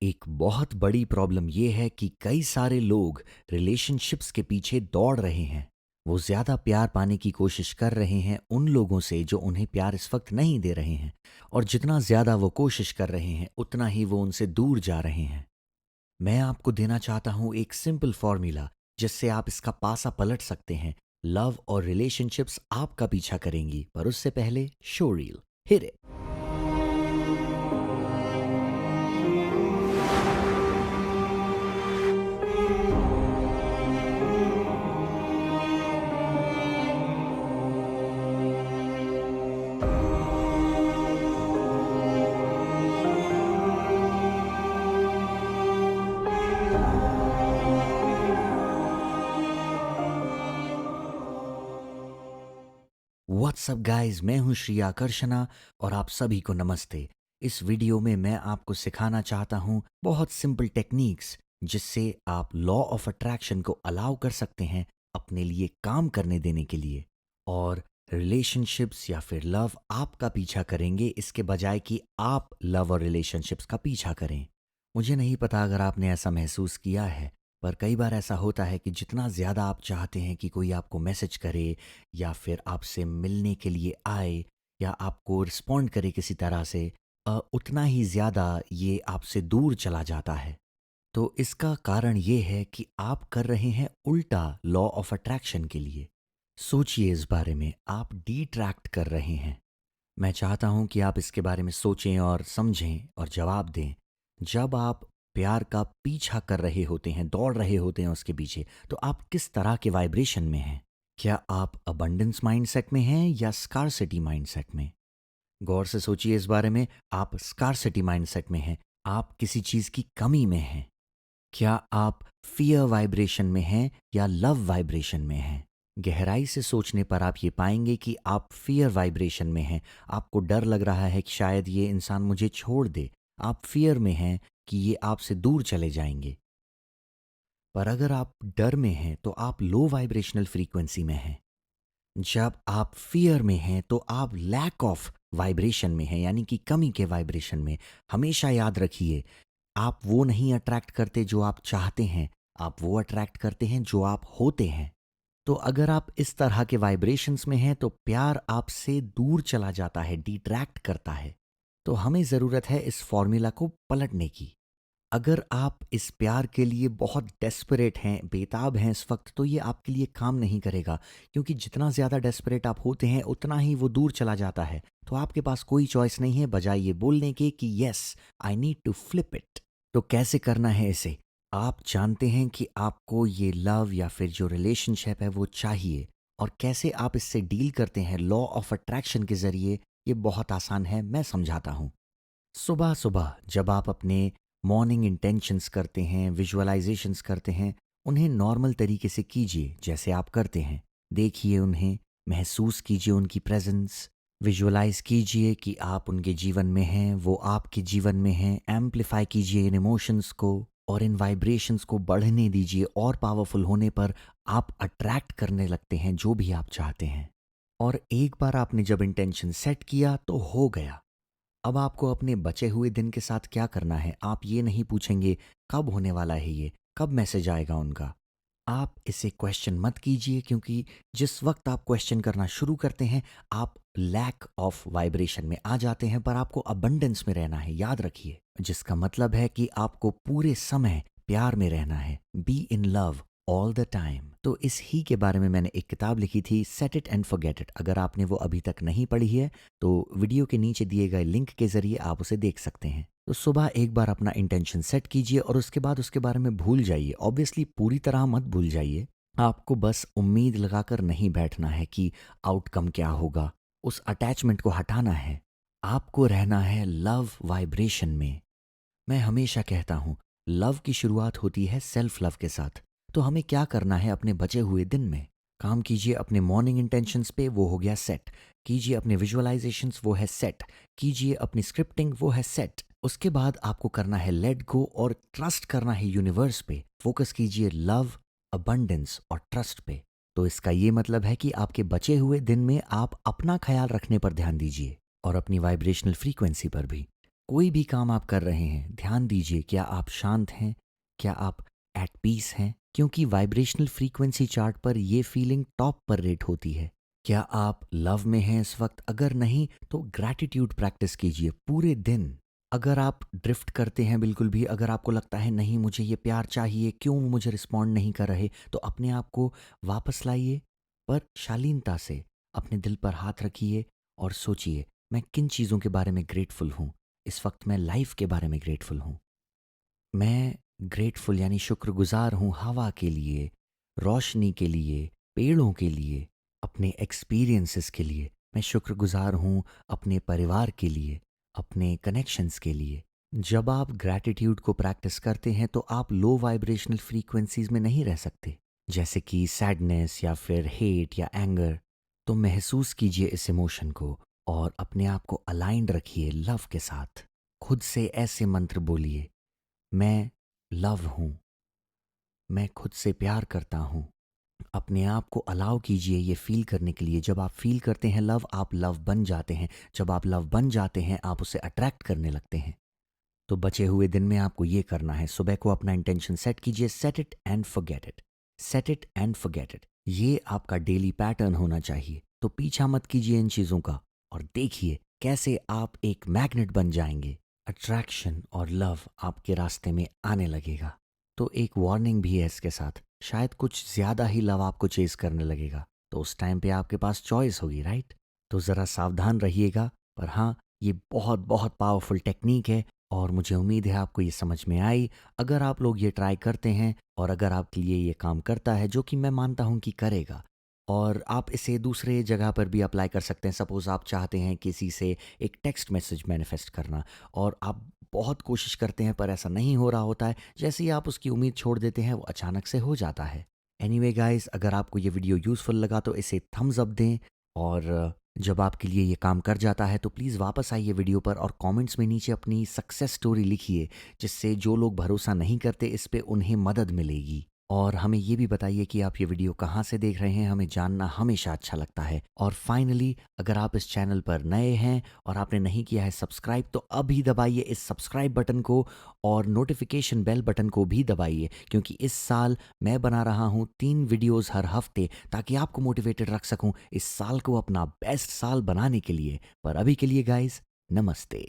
एक बहुत बड़ी प्रॉब्लम ये है कि कई सारे लोग रिलेशनशिप्स के पीछे दौड़ रहे हैं। वो ज़्यादा प्यार पाने की कोशिश कर रहे हैं उन लोगों से जो उन्हें प्यार इस वक्त नहीं दे रहे हैं, और जितना ज़्यादा वो कोशिश कर रहे हैं उतना ही वो उनसे दूर जा रहे हैं। मैं आपको देना चाहता हूँ एक सिंपल फॉर्मूला जिससे आप इसका पासा पलट सकते हैं। लव और रिलेशनशिप्स आपका पीछा करेंगी, पर उससे पहले show reel hit it. WhatsApp guys, मैं हूं श्री आकर्षणा और आप सभी को नमस्ते। इस वीडियो में मैं आपको सिखाना चाहता हूं बहुत सिंपल टेक्निक्स जिससे आप लॉ ऑफ अट्रैक्शन को अलाउ कर सकते हैं अपने लिए काम करने देने के लिए, और रिलेशनशिप्स या फिर लव आपका पीछा करेंगे इसके बजाय कि आप लव और रिलेशनशिप्स का पीछा करें। मुझे नहीं पता अगर आपने ऐसा महसूस किया है, पर कई बार ऐसा होता है कि जितना ज़्यादा आप चाहते हैं कि कोई आपको मैसेज करे या फिर आपसे मिलने के लिए आए या आपको रिस्पॉन्ड करे किसी तरह से, उतना ही ज़्यादा ये आपसे दूर चला जाता है। तो इसका कारण ये है कि आप कर रहे हैं उल्टा लॉ ऑफ अट्रैक्शन के लिए। सोचिए इस बारे में, आप डिट्रैक्ट कर रहे हैं। मैं चाहता हूं कि आप इसके बारे में सोचें और समझें और जवाब दें। जब आप प्यार का पीछा कर रहे होते हैं, दौड़ रहे होते हैं उसके पीछे, तो आप किस तरह के वाइब्रेशन में हैं? क्या आप अबंडेंस माइंडसेट में हैं या स्कार्सिटी माइंडसेट में? गौर से सोचिए इस बारे में। आप स्कार्सिटी माइंडसेट में हैं, आप किसी चीज़ की कमी में हैं। क्या आप फियर वाइब्रेशन में हैं या लव वाइब्रेशन में हैं? गहराई से सोचने पर आप ये पाएंगे कि आप फियर वाइब्रेशन में हैं। आपको डर लग रहा है कि शायद ये इंसान मुझे छोड़ दे। आप फियर में हैं कि ये आपसे दूर चले जाएंगे। पर अगर आप डर में हैं तो आप लो वाइब्रेशनल फ्रीक्वेंसी में हैं। जब आप फियर में हैं तो आप लैक ऑफ वाइब्रेशन में हैं, यानी कि कमी के वाइब्रेशन में। हमेशा याद रखिए, आप वो नहीं अट्रैक्ट करते जो आप चाहते हैं, आप वो अट्रैक्ट करते हैं जो आप होते हैं। तो अगर आप इस तरह के वाइब्रेशंस में हैं तो प्यार आपसे दूर चला जाता है, डिट्रैक्ट करता है। तो हमें ज़रूरत है इस फॉर्मूला को पलटने की। अगर आप इस प्यार के लिए बहुत डेस्परेट हैं, बेताब हैं इस वक्त, तो ये आपके लिए काम नहीं करेगा, क्योंकि जितना ज़्यादा डेस्परेट आप होते हैं उतना ही वो दूर चला जाता है। तो आपके पास कोई चॉइस नहीं है बजाय ये बोलने के कि yes, I need to flip it. तो कैसे करना है इसे? आप जानते हैं कि आपको ये लव या फिर जो रिलेशनशिप है वो चाहिए, और कैसे आप इससे डील करते हैं लॉ ऑफ अट्रैक्शन के ज़रिए, ये बहुत आसान है, मैं समझाता हूँ। सुबह सुबह जब आप अपने मॉर्निंग इंटेंशंस करते हैं, विजुअलाइजेशंस करते हैं, उन्हें नॉर्मल तरीके से कीजिए जैसे आप करते हैं। देखिए उन्हें, महसूस कीजिए उनकी प्रेजेंस, विजुअलाइज कीजिए कि आप उनके जीवन में हैं, वो आपके जीवन में हैं। एम्प्लीफाई कीजिए इन इमोशंस को और इन वाइब्रेशंस को बढ़ने दीजिए, और पावरफुल होने पर आप अट्रैक्ट करने लगते हैं जो भी आप चाहते हैं। और एक बार आपने जब इंटेंशन सेट किया तो हो गया। अब आपको अपने बचे हुए दिन के साथ क्या करना है? आप ये नहीं पूछेंगे कब होने वाला है ये, कब मैसेज आएगा उनका। आप इसे क्वेश्चन मत कीजिए, क्योंकि जिस वक्त आप क्वेश्चन करना शुरू करते हैं आप लैक ऑफ वाइब्रेशन में आ जाते हैं, पर आपको अबंडेंस में रहना है, याद रखिए। जिसका मतलब है कि आपको पूरे समय प्यार में रहना है। Be in love all the time. तो इस ही के बारे में मैंने एक किताब लिखी थी, set it and forget it. अगर आपने वो अभी तक नहीं पढ़ी है तो वीडियो के नीचे दिए गए लिंक के जरिए आप उसे देख सकते हैं। तो सुबह एक बार अपना इंटेंशन सेट कीजिए और उसके बाद उसके बारे में भूल जाइए। ऑब्वियसली पूरी तरह मत भूल जाइए, आपको बस उम्मीद लगाकर नहीं बैठना है कि आउटकम क्या होगा। उस अटैचमेंट को हटाना है। आपको रहना है लव वाइब्रेशन में। मैं हमेशा कहता हूँ, लव की शुरुआत होती है सेल्फ लव के साथ। तो हमें क्या करना है अपने बचे हुए दिन में? काम कीजिए अपने मॉर्निंग इंटेंशंस पे, वो हो गया सेट। कीजिए अपने विजुअलाइजेशंस, वो है सेट। कीजिए अपनी स्क्रिप्टिंग, वो है सेट। उसके बाद आपको करना है लेट गो और ट्रस्ट करना है यूनिवर्स पे। फोकस कीजिए लव, अबंडेंस और ट्रस्ट पे। तो इसका ये मतलब है कि आपके बचे हुए दिन में आप अपना ख्याल रखने पर ध्यान दीजिए और अपनी वाइब्रेशनल फ्रीक्वेंसी पर भी। कोई भी काम आप कर रहे हैं, ध्यान दीजिए, क्या आप शांत हैं? क्या आप एट पीस हैं? क्योंकि वाइब्रेशनल फ्रीक्वेंसी चार्ट पर ये फीलिंग टॉप पर रेट होती है। क्या आप लव में हैं इस वक्त? अगर नहीं तो ग्रैटिट्यूड प्रैक्टिस कीजिए पूरे दिन। अगर आप ड्रिफ्ट करते हैं बिल्कुल भी, अगर आपको लगता है नहीं मुझे ये प्यार चाहिए, क्यों मुझे रिस्पॉन्ड नहीं कर रहे, तो अपने आप को वापस लाइए, पर शालीनता से अपने दिल पर हाथ रखिए और सोचिए मैं किन चीज़ों के बारे में ग्रेटफुल हूँ। इस वक्त मैं लाइफ के बारे में ग्रेटफुल हूँ। मैं ग्रेटफुल यानी शुक्रगुजार हूँ हवा के लिए, रोशनी के लिए, पेड़ों के लिए, अपने एक्सपीरियंसेस के लिए। मैं शुक्रगुजार हूँ अपने परिवार के लिए, अपने कनेक्शंस के लिए। जब आप ग्रैटिट्यूड को प्रैक्टिस करते हैं तो आप लो वाइब्रेशनल फ्रीक्वेंसीज में नहीं रह सकते, जैसे कि सैडनेस या फिर हेट या एंगर। तो महसूस कीजिए इस इमोशन को और अपने आप को अलाइंड रखिए लव के साथ। खुद से ऐसे मंत्र बोलिए, मैं लव हूँ, मैं खुद से प्यार करता हूँ। अपने आप को अलाउ कीजिए ये फील करने के लिए। जब आप फील करते हैं लव, आप लव बन जाते हैं। जब आप लव बन जाते हैं आप उसे अट्रैक्ट करने लगते हैं। तो बचे हुए दिन में आपको ये करना है, सुबह को अपना इंटेंशन सेट कीजिए, set it and forget it, set it and forget it. ये आपका डेली पैटर्न होना चाहिए। तो पीछा मत कीजिए इन चीज़ों का और देखिए कैसे आप एक मैग्नेट बन जाएंगे। अट्रैक्शन और लव आपके रास्ते में आने लगेगा। तो एक वार्निंग भी है इसके साथ, शायद कुछ ज़्यादा ही लव आपको चेस करने लगेगा, तो उस टाइम पे आपके पास चॉइस होगी, राइट? तो ज़रा सावधान रहिएगा। पर हाँ, ये बहुत बहुत पावरफुल टेक्निक है और मुझे उम्मीद है आपको ये समझ में आई। अगर आप लोग ये ट्राई करते हैं और अगर आपके लिए ये काम करता है, जो कि मैं मानता हूँ कि करेगा, और आप इसे दूसरे जगह पर भी अप्लाई कर सकते हैं। सपोज़ आप चाहते हैं किसी से एक टेक्स्ट मैसेज मैनिफेस्ट करना और आप बहुत कोशिश करते हैं पर ऐसा नहीं हो रहा होता है, जैसे ही आप उसकी उम्मीद छोड़ देते हैं वो अचानक से हो जाता है। एनीवे गाइस, अगर आपको ये वीडियो यूज़फुल लगा तो इसे थम्स अप दें और जब आपके लिए ये काम कर जाता है तो प्लीज़ वापस आइए वीडियो पर और कमेंट्स में नीचे अपनी सक्सेस स्टोरी लिखिए, जिससे जो लोग भरोसा नहीं करते इस पे उन्हें मदद मिलेगी। और हमें ये भी बताइए कि आप ये वीडियो कहाँ से देख रहे हैं, हमें जानना हमेशा अच्छा लगता है। और फाइनली, अगर आप इस चैनल पर नए हैं और आपने नहीं किया है सब्सक्राइब, तो अभी दबाइए इस सब्सक्राइब बटन को और नोटिफिकेशन बेल बटन को भी दबाइए, क्योंकि इस साल मैं बना रहा हूँ 3 वीडियोस हर हफ्ते, ताकि आपको मोटिवेटेड रख सकूँ इस साल को अपना बेस्ट साल बनाने के लिए। पर अभी के लिए गाइस, नमस्ते।